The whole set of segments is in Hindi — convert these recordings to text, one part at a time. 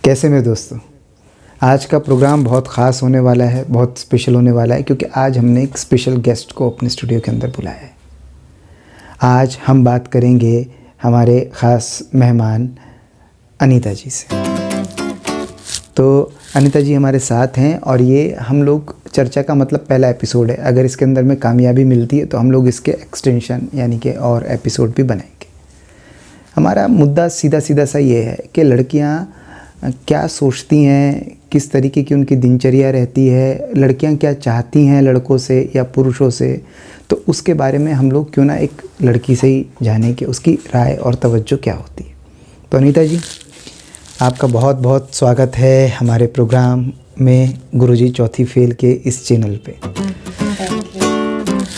कैसे मेरे दोस्तों, आज का प्रोग्राम बहुत ख़ास होने वाला है, बहुत स्पेशल होने वाला है क्योंकि आज हमने एक स्पेशल गेस्ट को अपने स्टूडियो के अंदर बुलाया है। आज हम बात करेंगे हमारे ख़ास मेहमान अनीता जी से। तो अनीता जी हमारे साथ हैं और ये हम लोग चर्चा का मतलब पहला एपिसोड है। अगर इसके अंदर में कामयाबी मिलती है तो हम लोग इसके एक्सटेंशन यानी कि और एपिसोड भी बनाएंगे। हमारा मुद्दा सीधा सीधा सा ये है कि लड़कियाँ क्या सोचती हैं, किस तरीके की उनकी दिनचर्या रहती है, लड़कियां क्या चाहती हैं लड़कों से या पुरुषों से, तो उसके बारे में हम लोग क्यों ना एक लड़की से ही जाने कि उसकी राय और तवज्जो क्या होती है। तो अनीता जी, आपका बहुत बहुत स्वागत है हमारे प्रोग्राम में, गुरुजी चौथी फेल के इस चैनल पे।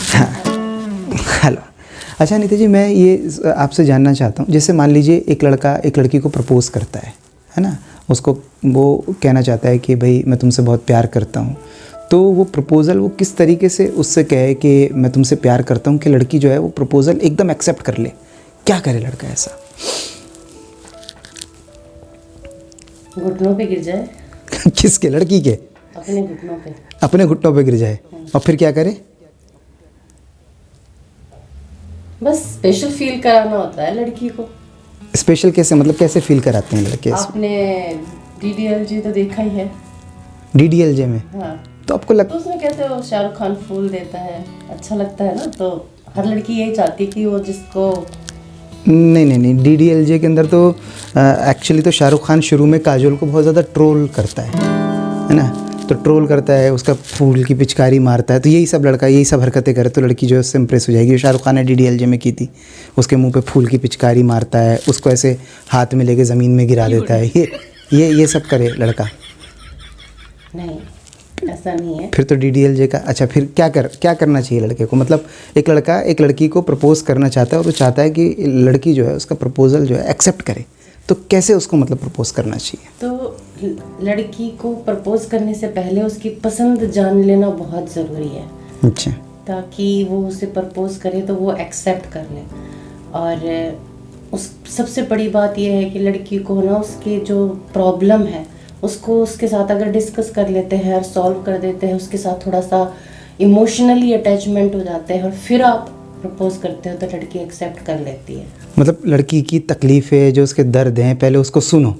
हाँ, हेलो। अच्छा अनीता जी, मैं ये आपसे जानना चाहता हूँ, जैसे मान लीजिए एक लड़का एक लड़की को प्रपोज़ करता है ना, उसको वो कहना चाहता है कि भाई मैं तुमसे बहुत प्यार करता हूँ, तो वो प्रपोज़ल वो किस तरीके से उससे कहे कि मैं तुमसे प्यार करता हूँ कि लड़की जो है वो प्रपोज़ल एकदम एक्सेप्ट कर ले। क्या करे लड़का ऐसा? घुटनों पे गिर जाए। किसके? लड़की के? अपने घुटनों पे। अपने घुटनों पे गिर जाए और फिर क्या करे? बस स्पेशल फील कराना होता है लड़की को। स्पेशल कैसे, मतलब कैसे फील कराते हैं लड़के? आपने DDLJ तो देखा ही है। DDLJ में? हाँ। तो आपको तो उसमें कैसे वो शाहरुख खान फूल देता है, अच्छा लगता है ना, तो हर लड़की यही चाहती है कि वो जिसको नहीं, DDLJ के अंदर तो एक्चुअली तो शाहरुख खान शुरू में काजोल को बहुत ज़्यादा ट्रोल करता है ना, तो ट्रोल करता है, उसका फूल की पिचकारी मारता है, तो यही सब लड़का यही सब हरकतें करे तो लड़की जो है उससे इम्प्रेस हो जाएगी। शाहरुख खान ने DDLJ में की थी, उसके मुंह पे फूल की पिचकारी मारता है, उसको ऐसे हाथ में लेके ज़मीन में गिरा देता है, ये सब करे लड़का। नहीं, ऐसा नहीं है। फिर तो DDLJ का अच्छा, फिर क्या करना चाहिए लड़के को? मतलब एक लड़का एक लड़की को प्रपोज़ करना चाहता है और वो चाहता है कि लड़की जो है उसका प्रपोज़ल जो है एक्सेप्ट करे, तो कैसे उसको मतलब प्रपोज़ करना चाहिए? तो लड़की को प्रपोज करने से पहले उसकी पसंद जान लेना बहुत ज़रूरी है। अच्छा। ताकि वो उसे प्रपोज करे तो वो एक्सेप्ट कर ले। और उस सबसे बड़ी बात यह है कि लड़की को ना उसके जो प्रॉब्लम है उसको उसके साथ अगर डिस्कस कर लेते हैं और सॉल्व कर देते हैं, उसके साथ थोड़ा सा इमोशनली अटैचमेंट हो जाते हैं और फिर आप प्रपोज करते हो तो लड़की एक्सेप्ट कर लेती है। मतलब लड़की की तकलीफ़ें जो उसके दर्द हैं पहले उसको सुनो।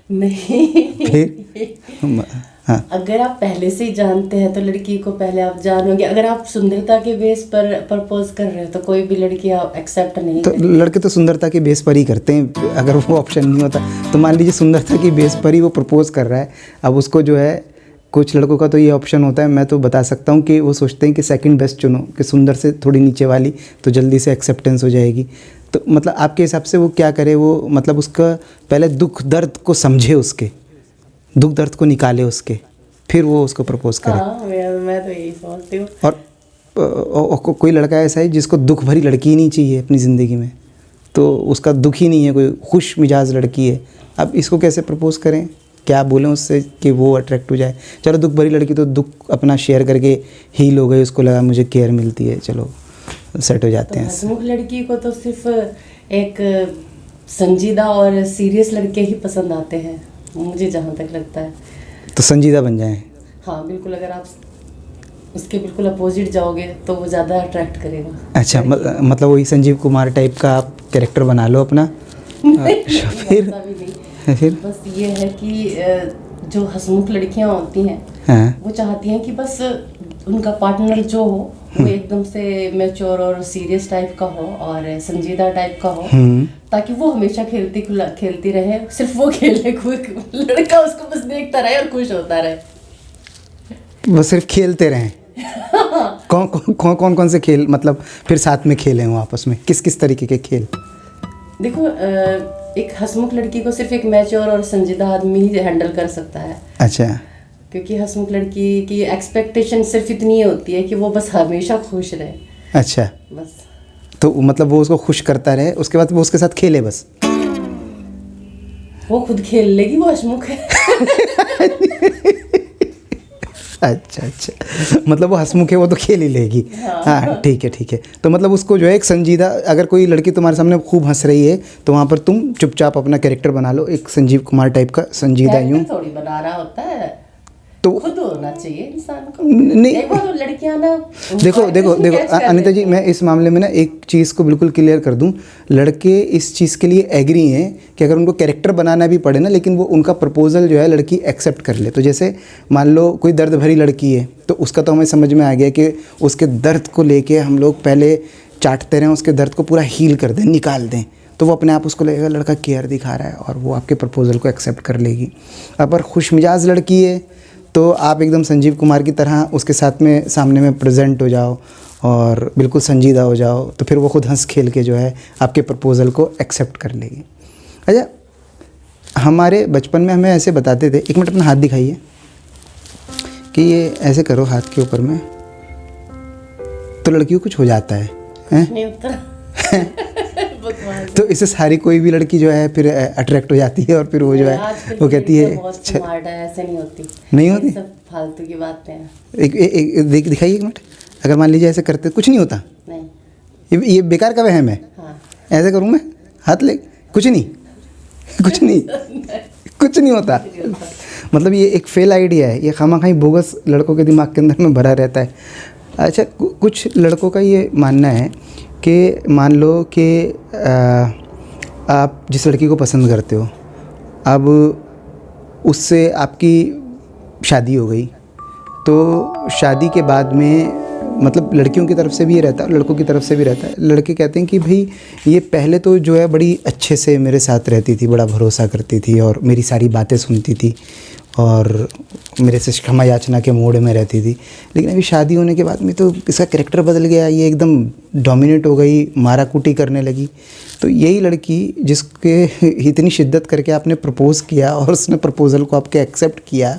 नहीं फिर हाँ। अगर आप पहले से ही जानते हैं तो लड़की को पहले आप जानोगे। अगर आप सुंदरता के बेस पर प्रपोज कर रहे हो तो कोई भी लड़की आप एक्सेप्ट नहीं तो लड़के तो सुंदरता के बेस पर ही करते हैं, अगर वो ऑप्शन नहीं होता तो मान लीजिए सुंदरता की बेस पर ही वो प्रपोज कर रहा है। अब उसको जो है, कुछ लड़कों का तो ये ऑप्शन होता है, मैं तो बता सकता हूँ कि वो सोचते हैं कि सेकंड बेस्ट चुनो, कि सुंदर से थोड़ी नीचे वाली तो जल्दी से एक्सेप्टेंस हो जाएगी। तो मतलब आपके हिसाब से वो क्या करे? वो मतलब उसका पहले दुख दर्द को समझे, उसके दुख दर्द को निकाले उसके, फिर वो उसको प्रपोज करे। हाँ, मैं तो यही सोचती हूँ। और कोई लड़का ऐसा है जिसको दुख भरी लड़की ही नहीं चाहिए अपनी ज़िंदगी में, तो उसका दुख ही नहीं है, कोई खुश मिजाज लड़की है। अब इसको कैसे प्रपोज करें, क्या बोलें उससे कि वो अट्रैक्ट हो जाए? चलो दुख भरी लड़की तो दुख अपना शेयर करके हील हो गई, उसको लगा मुझे केयर मिलती है, चलो सेट हो जाते हैं। हंसमुख लड़की को तो सिर्फ एक संजीदा और सीरियस लड़के ही पसंद आते हैं, मुझे जहाँ तक लगता है। तो संजीदा बन जाएं? हाँ बिल्कुल, अगर आप उसके बिल्कुल अपोजिट जाओगे तो वो ज़्यादा अट्रैक्ट करेगा। अच्छा, मतलब वही संजीव कुमार टाइप का आप कैरेक्टर बना लो अपना। फिर बस ये है कि जो हंसमुख लड़कियां होती हैं, हाँ, वो चाहती हैं कि बस उनका पार्टनर जो हो वो एकदम से मैच्योर और सीरियस टाइप का हो और संजीदा टाइप का हो, ताकि वो हमेशा खेलती रहे, सिर्फ वो खेले, लड़का उसको बस देखता रहे और खुश होता रहे। वो सिर्फ खेलते रहें। कौन से खेल, मतलब फिर साथ में खेलें वो आपस में, किस किस तरीके के खेल? देखो, एक हंसमुख लड़की को सिर्फ एक मैच्योर और संजीदा आदमी ही हैंडल कर सकता है। अच्छा। क्योंकि हंसमुख लड़की की एक्सपेक्टेशन सिर्फ इतनी होती है कि वो बस हमेशा खुश रहे। अच्छा, बस तो मतलब वो उसको खुश करता रहे, उसके बाद वो उसके साथ खेले बस। वो खुद खेल लेगी, वो हंसमुख है। अच्छा अच्छा, मतलब वो हंसमुख है, वो तो खेल ही लेगी। हाँ ठीक है ठीक है। तो मतलब उसको जो है एक संजीदा, अगर कोई लड़की तुम्हारे सामने खूब हंस रही है तो वहाँ पर तुम चुपचाप अपना कैरेक्टर बना लो, एक संजीव कुमार टाइप का, संजीदा यूँ। कैरेक्टर थोड़ी बना रहा होता है, तो खुद होना चाहिए इंसान को। नहीं, एक बार वो लड़कियां ना, देखो देखो उसमें देखो catch कर अनिता लेती जी, हैं। मैं इस मामले में ना एक चीज़ को बिल्कुल क्लियर कर दूं, लड़के इस चीज़ के लिए एग्री हैं कि अगर उनको कैरेक्टर बनाना भी पड़े ना, लेकिन वो उनका प्रपोजल जो है लड़की एक्सेप्ट कर ले। तो जैसे मान लो कोई दर्द भरी लड़की है, तो उसका तो हमें समझ में आ गया कि उसके दर्द को लेके हम लोग पहले चाटते रहें, उसके दर्द को पूरा हील कर दें, निकाल दें, तो वो अपने आप उसको लगेगा लड़का केयर दिखा रहा है और वो आपके प्रपोजल को एक्सेप्ट कर लेगी। अगर खुश मिजाज लड़की है तो आप एकदम संजीव कुमार की तरह उसके साथ में सामने में प्रेजेंट हो जाओ और बिल्कुल संजीदा हो जाओ, तो फिर वो खुद हंस खेल के जो है आपके प्रपोज़ल को एक्सेप्ट कर लेगी। अच्छा, हमारे बचपन में हमें ऐसे बताते थे, एक मिनट अपना हाथ दिखाइए, कि ये ऐसे करो हाथ के ऊपर में, तो लड़कियों को कुछ हो जाता है, हैं? नहीं होता। तो इससे सारी कोई भी लड़की जो है फिर अट्रैक्ट हो जाती है और फिर वो जो है वो कहती है बहुत स्मार्ट है, ऐसे नहीं होती, नहीं होती, सब फालतू की बातें हैं। एक दिखाइए एक मिनट, अगर मान लीजिए ऐसे करते कुछ नहीं होता, नहीं, ये बेकार का वहम है। हाँ, ऐसे करूँ मैं हाथ ले, कुछ नहीं कुछ नहीं कुछ नहीं होता। मतलब ये एक फेल आइडिया है, ये खामख़ा बोगस लड़कों के दिमाग के अंदर में भरा रहता है। अच्छा, कुछ लड़कों का ये मानना है कि मान लो कि आप जिस लड़की को पसंद करते हो, अब उससे आपकी शादी हो गई, तो शादी के बाद में मतलब लड़कियों की तरफ से भी ये रहता है और लड़कों की तरफ से भी रहता है। लड़के कहते हैं कि भाई ये पहले तो जो है बड़ी अच्छे से मेरे साथ रहती थी, बड़ा भरोसा करती थी और मेरी सारी बातें सुनती थी और मेरे से क्षमा याचना के मोड में रहती थी, लेकिन अभी शादी होने के बाद में तो इसका कैरेक्टर बदल गया, ये एकदम डोमिनेट हो गई, मारा कूटी करने लगी। तो यही लड़की जिसके इतनी शिद्दत करके आपने प्रपोज़ किया और उसने प्रपोज़ल को आपके एक्सेप्ट किया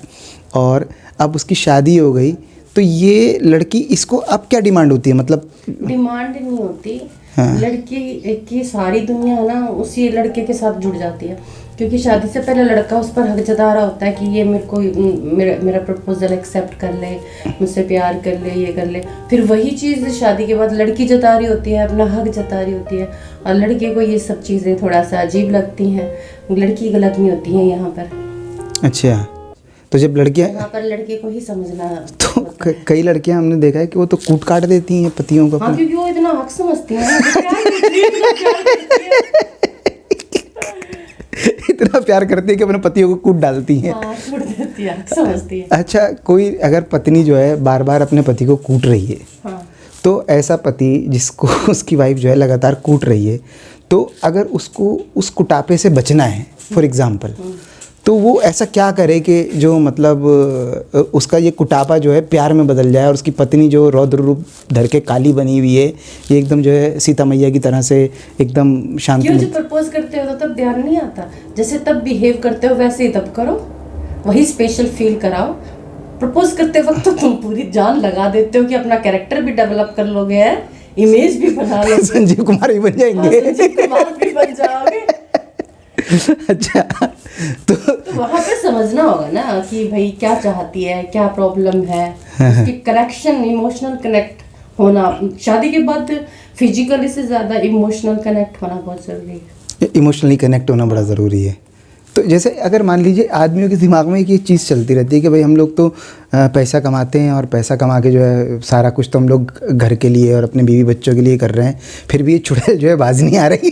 और अब उसकी शादी हो गई, तो ये लड़की, इसको अब क्या डिमांड होती है? मतलब डिमांड नहीं होती। हाँ। लड़की की सारी दुनिया है ना उसी लड़के के साथ जुड़ जाती है, क्योंकि शादी से पहले लड़का उस पर हक जता रहा होता है कि ये मेरे को मेरा प्रपोजल एक्सेप्ट कर ले, मुझसे प्यार कर ले, ये कर ले। फिर वही चीज़ शादी के बाद लड़की जता रही होती है, अपना हक जता रही होती है, और लड़के को ये सब चीज़ें थोड़ा सा अजीब लगती हैं। लड़की गलत नहीं होती है यहाँ पर। अच्छा, तो जब लड़कियां, यहाँ पर लड़के को ही समझना तो कई लड़कियां हमने देखा है कि वो तो कूट काट देती हैं पतियों को। हाँ, क्योंकि वो इतना हक समझती है, इतना प्यार करती है कि अपने पतियों को कूट डालती हैं। हाँ, छोड़ देती है, हक समझती है। अच्छा, कोई अगर पत्नी जो है बार बार अपने पति को कूट रही है, हाँ, तो ऐसा पति जिसको उसकी वाइफ जो है लगातार कूट रही है, तो अगर उसको उस कुटापे से बचना है फॉर एग्ज़ाम्पल, तो वो ऐसा क्या करे कि जो मतलब उसका ये कुटापा जो है प्यार में बदल जाए और उसकी पत्नी जो रौद्र रूप धर के काली बनी हुई है, ये एकदम जो है सीता मैया की तरह से एकदम शांत। क्यों? जब प्रपोज करते हो तो तब ध्यान नहीं आता, जैसे तब बिहेव करते हो वैसे ही तब करो, वही स्पेशल फील कराओ। प्रपोज करते वक्त तो तुम पूरी जान लगा देते हो कि अपना कैरेक्टर भी डेवलप कर लोगे, है इमेज भी बना लोगे, संजीव कुमार भी बन जाएंगे। संजीव कुमार भी बन जाओगे। अच्छा, तो वहाँ पे समझना होगा ना कि भाई क्या चाहती है, क्या प्रॉब्लम है, उसकी कनेक्शन, इमोशनल कनेक्ट होना। शादी के बाद फिजिकली से ज़्यादा इमोशनल कनेक्ट होना बहुत ज़रूरी है। इमोशनली कनेक्ट होना बड़ा ज़रूरी है। तो जैसे अगर मान लीजिए आदमियों के दिमाग में एक ये चीज़ चलती रहती है कि भाई हम लोग तो पैसा कमाते हैं और पैसा कमा के जो है सारा कुछ तो हम लोग घर के लिए और अपने बीवी बच्चों के लिए कर रहे हैं, फिर भी ये चुड़ैल जो है बाज नहीं आ रही।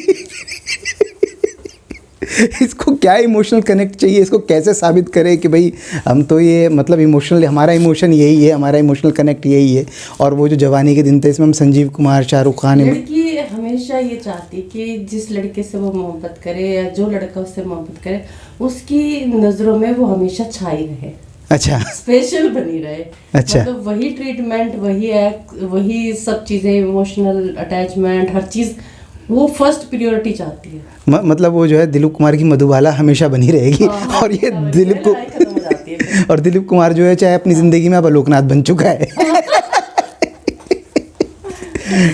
इसको क्या इमोशनल कनेक्ट चाहिए, इसको कैसे साबित करें कि भाई हम तो ये मतलब इमोशनल, हमारा इमोशन यही है, हमारा इमोशनल कनेक्ट यही है। और वो जो जवानी के दिन थे इसमें हम संजीव कुमार, शाहरुख खान, लड़की हमेशा ये चाहती कि जिस लड़के से वो मोहब्बत करे या जो लड़का उससे मोहब्बत करे उसकी नज़रों में वो हमेशा छाई रहे, अच्छा स्पेशल बनी रहे। अच्छा, मतलब वही ट्रीटमेंट, वही एक्ट, वही सब चीज़ें, इमोशनल अटैचमेंट, हर चीज़ वो फर्स्ट प्रियोरिटी चाहती है। मतलब वो जो है दिलीप कुमार की मधुबाला हमेशा बनी रहेगी। हाँ, और ये हाँ, दिलीप को खत्म हो जाती है। और दिलीप कुमार जो है चाहे अपनी ज़िंदगी में अब आलोकनाथ बन चुका है।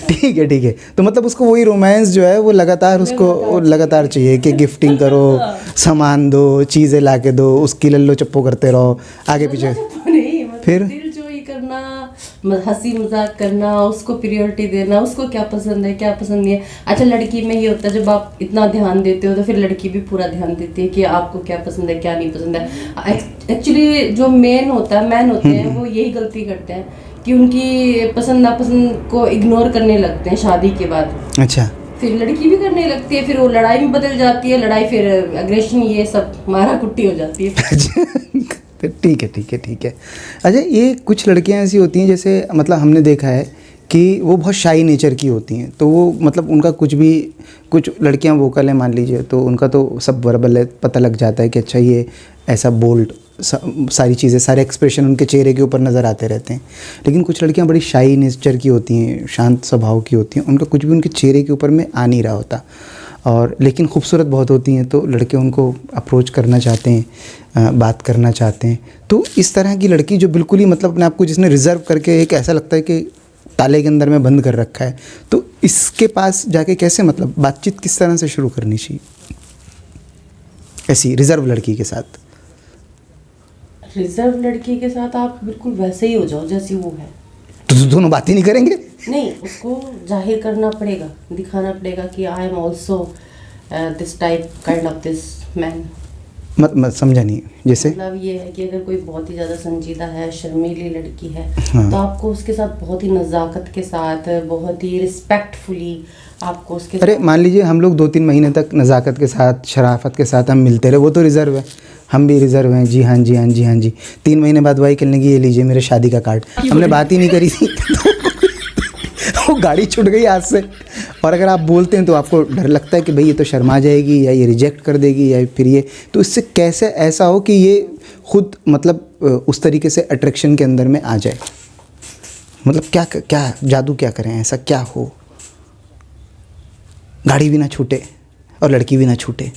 ठीक है ठीक है। तो मतलब उसको वही रोमांस जो है वो लगातार उसको लगातार चाहिए कि गिफ्टिंग करो, सामान दो, चीज़ें ला के दो, उसकी लल्लो चप्पो करते रहो आगे पीछे। नहीं, मतलब फिर दिल हंसी मजाक करना, उसको प्रायोरिटी देना, उसको क्या पसंद है क्या पसंद नहीं है। अच्छा लड़की में ये होता है जब आप इतना ध्यान देते हो तो फिर लड़की भी पूरा ध्यान देती है कि आपको क्या पसंद है क्या नहीं पसंद है। एक्चुअली जो मैन होते हैं वो यही गलती करते हैं कि उनकी पसंद नापसंद को इग्नोर करने लगते हैं शादी के बाद। अच्छा, फिर लड़की भी करने लगती है, फिर वो लड़ाई में बदल जाती है, लड़ाई फिर एग्रेशन ये सब मारा कुट्टी हो जाती है। तो ठीक है ठीक है ठीक है। अच्छा, ये कुछ लड़कियां ऐसी होती हैं जैसे मतलब हमने देखा है कि वो बहुत शाई नेचर की होती हैं, तो वो मतलब उनका कुछ लड़कियां वोकल है मान लीजिए, तो उनका तो सब वर्बल है, पता लग जाता है कि अच्छा ये ऐसा बोल्ड सारी चीज़ें, सारे एक्सप्रेशन उनके चेहरे के ऊपर नज़र आते रहते हैं। लेकिन कुछ लड़कियां बड़ी शाई नेचर की होती हैं, शांत स्वभाव की होती हैं, उनका कुछ भी उनके चेहरे के ऊपर में आ नहीं रहा होता, और लेकिन खूबसूरत बहुत होती हैं, तो लड़के उनको अप्रोच करना चाहते हैं, बात करना चाहते हैं। तो इस तरह की लड़की जो बिल्कुल ही मतलब अपने आप को जिसने रिज़र्व करके एक ऐसा लगता है कि ताले के अंदर में बंद कर रखा है, तो इसके पास जाके कैसे मतलब बातचीत किस तरह से शुरू करनी चाहिए ऐसी रिज़र्व लड़की के साथ? रिजर्व लड़की के साथ आप बिल्कुल वैसे ही हो जाओ जैसी वो है। तो दोनों बात ही नहीं करेंगे? नहीं, उसको जाहिर करना पड़ेगा, दिखाना पड़ेगा कि I am also this type kind of this man. मत समझा नहीं, जैसे मतलब ये है कि अगर कोई बहुत ही ज़्यादा संजीदा है, शर्मीली लड़की है, हाँ। तो आपको उसके साथ बहुत ही नज़ाकत के साथ, बहुत ही रिस्पेक्टफुली आपको उसके अरे मान लीजिए हम लोग 2-3 महीने तक नज़ाकत के साथ, शराफत के साथ हम मिलते रहे, वो तो रिज़र्व है, हम भी रिज़र्व हैं, जी हाँ जी हाँ जी हाँ जी। 3 महीने बाद वही कहने लगी ये लीजिए मेरे शादी का कार्ड, हमने बात ही नहीं करी थी। वो गाड़ी छूट गई हाथ से। और अगर आप बोलते हैं तो आपको डर लगता है कि भाई ये तो शर्मा जाएगी या ये रिजेक्ट कर देगी या फिर ये, तो इससे कैसे ऐसा हो कि ये खुद मतलब उस तरीके से अट्रैक्शन के अंदर में आ जाए? मतलब क्या क्या जादू क्या करें, ऐसा क्या हो गाड़ी भी ना छूटे और लड़की भी ना छूटे?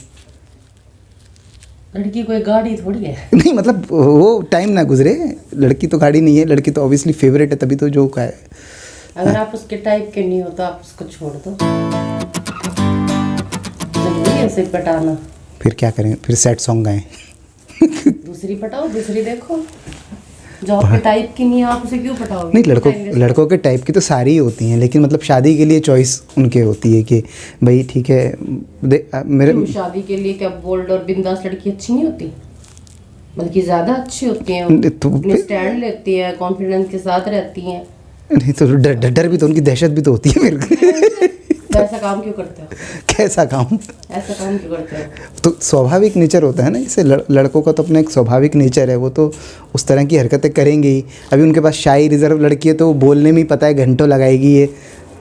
लड़की कोई गाड़ी थोड़ी है। नहीं मतलब वो टाइम ना गुजरे, लड़की तो गाड़ी नहीं है, लड़की तो ऑब्वियसली फेवरेट है, तभी तो जो का है। अगर आप उसके टाइप के नहीं हो तो आप उसको छोड़ दो, जरूरी है उसे पटाना। फिर क्या करें, फिर सैड सॉन्ग गाएं? दूसरी पटाओ, दूसरी देखो जो आपके टाइप की नहीं है, आप उसे क्यों पटाओगे? नहीं, लड़कों के टाइप की तो सारी ही होती हैं, लेकिन मतलब शादी के लिए चॉइस उनके होती है कि भाई ठीक है मेरे शादी के लिए क्या बोल्ड और बिंदास लड़की अच्छी नहीं होती? बल्कि ज़्यादा अच्छी होती हैं, तो स्टैंड लेती हैं, कॉन्फिडेंस के साथ रहती हैं। नहीं तो डर भी तो, उनकी दहशत भी तो होती है फिर। तो ऐसा काम क्यों करते हो? कैसा काम? ऐसा काम क्यों करते हो? तो स्वाभाविक नेचर होता है ना, जैसे लड़कों का तो अपना एक स्वाभाविक नेचर है, वो तो उस तरह की हरकतें करेंगे ही। अभी उनके पास शाई रिजर्व लड़की है तो वो बोलने में ही पता है घंटों लगाएगी, ये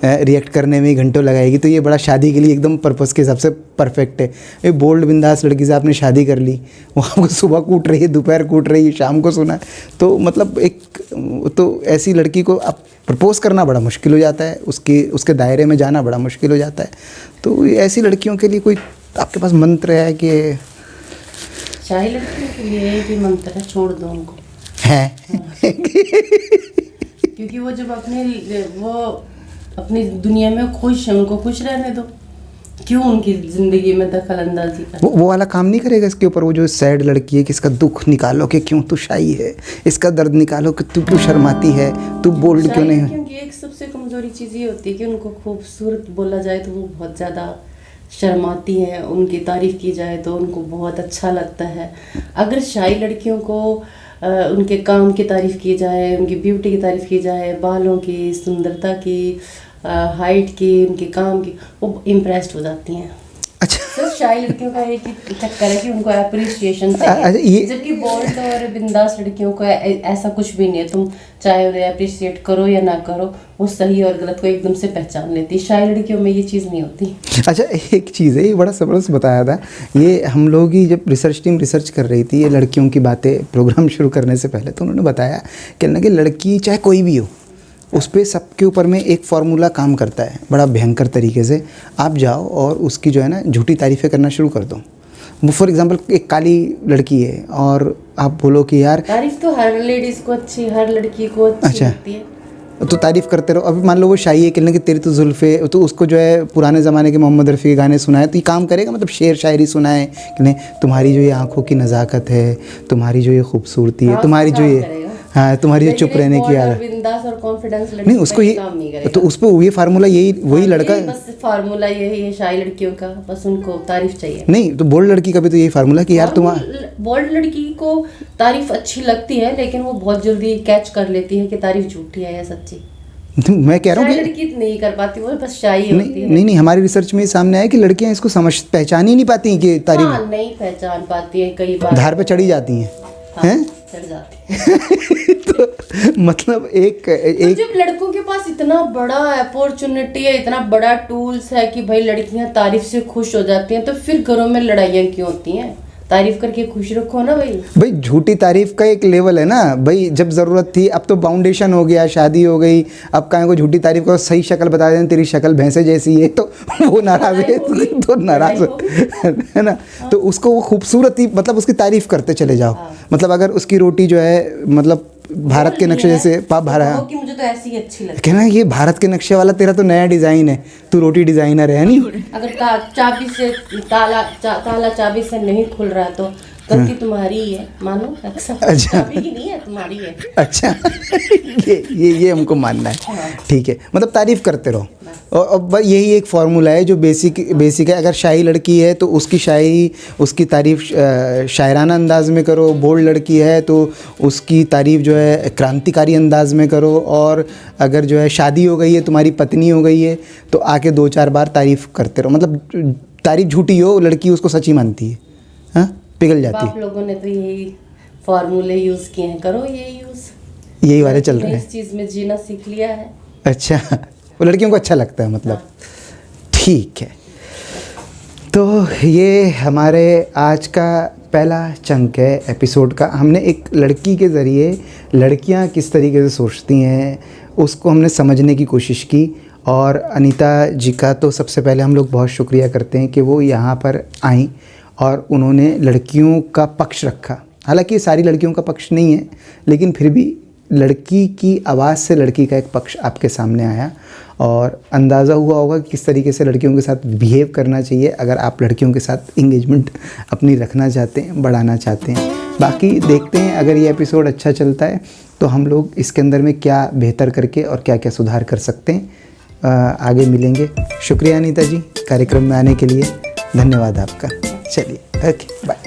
रिएक्ट करने में ही घंटों लगाएगी, तो ये बड़ा शादी के लिए एकदम पर्पस के हिसाब से परफेक्ट है। ये बोल्ड बिंदास लड़की से आपने शादी कर ली, वो आपको सुबह कूट रही है, दोपहर कूट रही है, शाम को सुना है, तो मतलब एक तो ऐसी लड़की को आप प्रपोज करना बड़ा मुश्किल हो जाता है, उसके दायरे में जाना बड़ा मुश्किल हो जाता है। तो ऐसी लड़कियों के लिए कोई आपके पास मंत्र है कि? शाही लड़कियों के लिए एक ही मंत्र है, छोड़ दो उनको। है? क्योंकि वो जब अपनी दुनिया में खुश है, उनको खुश रहने दो, क्यों उनकी ज़िंदगी में दखल अंदाजी कर? वो वाला काम नहीं करेगा इसके ऊपर, वो जो सैड लड़की है कि इसका दुख निकालो कि क्यों तू शाई है, इसका दर्द निकालो कि तू क्यों शर्माती है, तू बोल्ड क्यों नहीं है? क्योंकि एक सबसे कमज़ोरी चीज़ ये होती है कि उनको खूबसूरत बोला जाए तो वो बहुत ज़्यादा शर्माती हैं, उनकी तारीफ़ की जाए तो उनको बहुत अच्छा लगता है। अगर शाही लड़कियों को उनके काम की तारीफ़ की जाए, उनकी ब्यूटी की तारीफ़ की जाए, बालों की सुंदरता की, हाइट की, उनके काम की, वो इम्प्रेस्ड हो जाती हैं। अच्छा, तो शाही लड़कियों का एक ही चक्कर है कि उनको अप्रिसिएशन चाहिए, जबकि बोल्ड और बिंदास लड़कियों को ऐसा कुछ भी नहीं है। तुम चाहे उन्हें अप्रिशिएट करो या ना करो, वो सही और गलत को एकदम से पहचान लेती है। शाही लड़कियों में ये चीज़ नहीं होती। अच्छा, एक चीज़ है, ये बड़ा ज़बरदस्त बताया था, ये हम लोग ही जब रिसर्च टीम रिसर्च कर रही थी ये लड़कियों की बातें प्रोग्राम शुरू करने से पहले, तो उन्होंने बताया कि लड़की चाहे कोई भी हो, उस पर सबके ऊपर में एक फार्मूला काम करता है बड़ा भयंकर तरीके से। आप जाओ और उसकी जो है ना झूठी तारीफ़ें करना शुरू कर दो। फॉर एग्जांपल एक काली लड़की है और आप बोलो कि यार तारीफ़ तो हर लेडीज़ को अच्छी, हर लड़की को अच्छी लगती है, तो तारीफ़ करते रहो। अभी मान लो वो शाही है, कहने कि तेरी तो जुल्फ़े, तो उसको जो है पुराने ज़माने के मोहम्मद रफ़ी के गाने सुनाए तो ये काम करेगा, मतलब शेर शायरी सुनाए कि नहीं तुम्हारी जो ये आँखों की नज़ाकत है, तुम्हारी जो ये खूबसूरती है, तुम्हारी जो ये हाँ, तुम्हारी जो लेकिन चुप रहने एक की bold और आदत। बिंदास और कॉन्फिडेंस लड़की नहीं, उसको ये काम नहीं करेगा। तो उस पर ये फार्मूला यही वही लड़का यही बस फार्मूला यही है शाही लड़कियों का, बस उनको तारीफ चाहिए। नहीं, तो बोल्ड लड़की का भी तो यही फार्मूला कि यार तुम बोल्ड लड़की को तारीफ अच्छी लगती है, लेकिन वो बहुत जल्दी कैच कर लेती है कि तारीफ झूठी है या सच्ची। मैं कह रहा हूँ शाही कि लड़की नहीं कर पाती, वो बस शाही होती नहीं है। नहीं नहीं, हमारी रिसर्च में ये सामने आया कि लड़कियां इसको पहचान ही नहीं पाती कि तारीफ हाँ, नहीं पहचान पाती है, कई बार धार पे चढ़ी जाती हैं। हाँ, हैं? चढ़ जाती है। तो मतलब एक तो जब लड़कों के पास इतना बड़ा अपॉर्चुनिटी है, इतना बड़ा टूल्स है कि भाई लड़कियां तारीफ से खुश हो जाती हैं, तो फिर घरों में लड़ाइयाँ क्यों होती हैं? तारीफ करके खुश रखो ना भाई। झूठी तारीफ का एक लेवल है ना भाई, जब ज़रूरत थी, अब तो बाउंडेशन हो गया, शादी हो गई, अब कहीं को झूठी तारीफ करो, सही शक्ल बता दें तेरी शक्ल भैंसे जैसी है, तो वो नाराज़ है, तो नाराज़ है ना। तो उसको वो खूबसूरती, मतलब उसकी तारीफ करते चले जाओ। मतलब अगर उसकी रोटी जो है, मतलब भारत के नक्शे जैसे भारत कि मुझे तो ऐसी ही अच्छी लगती कहना, ये भारत के नक्शे वाला तेरा तो नया डिज़ाइन है, तू रोटी डिज़ाइनर है नहीं। अगर चाबी से ताला चाबी से नहीं खुल रहा तो गलती तुम्हारी ही है, मानो। अच्छा। चाबी की नहीं है, तुम्हारी है। अच्छा। ये हमको मानना है, ठीक है। मतलब तारीफ करते रहो, और यही एक फार्मूला है जो बेसिक है। अगर शाही लड़की है तो उसकी शायरी, उसकी तारीफ शायराना अंदाज में करो। बोल्ड लड़की है तो उसकी तारीफ जो है क्रांतिकारी अंदाज में करो। और अगर जो है शादी हो गई है, तुम्हारी पत्नी हो गई है, तो आके 2-4 बार तारीफ करते रहो। मतलब तारीफ झूठी हो, लड़की उसको सच्ची मानती है, हाँ, पिघल जाती है। आप लोगों ने तो यही फार्मूले यूज किए हैं, करो ये यूज। यही वाले चल रहे हैं। इस चीज में जीना सीख लिया है। अच्छा, वो लड़कियों को अच्छा लगता है, मतलब ठीक है। तो ये हमारे आज का पहला चंक है एपिसोड का। हमने एक लड़की के ज़रिए लड़कियां किस तरीके से सोचती हैं उसको हमने समझने की कोशिश की। और अनीता जी का तो सबसे पहले हम लोग बहुत शुक्रिया करते हैं कि वो यहाँ पर आईं और उन्होंने लड़कियों का पक्ष रखा। हालांकि सारी लड़कियों का पक्ष नहीं है, लेकिन फिर भी लड़की की आवाज़ से लड़की का एक पक्ष आपके सामने आया और अंदाज़ा हुआ होगा कि किस तरीके से लड़कियों के साथ बिहेव करना चाहिए अगर आप लड़कियों के साथ इंगेजमेंट अपनी रखना चाहते हैं, बढ़ाना चाहते हैं। बाकी देखते हैं, अगर ये एपिसोड अच्छा चलता है तो हम लोग इसके अंदर में क्या बेहतर करके और क्या क्या सुधार कर सकते हैं, आगे मिलेंगे। शुक्रिया अनीता जी कार्यक्रम में आने के लिए, धन्यवाद आपका। चलिए, ओके, बाय।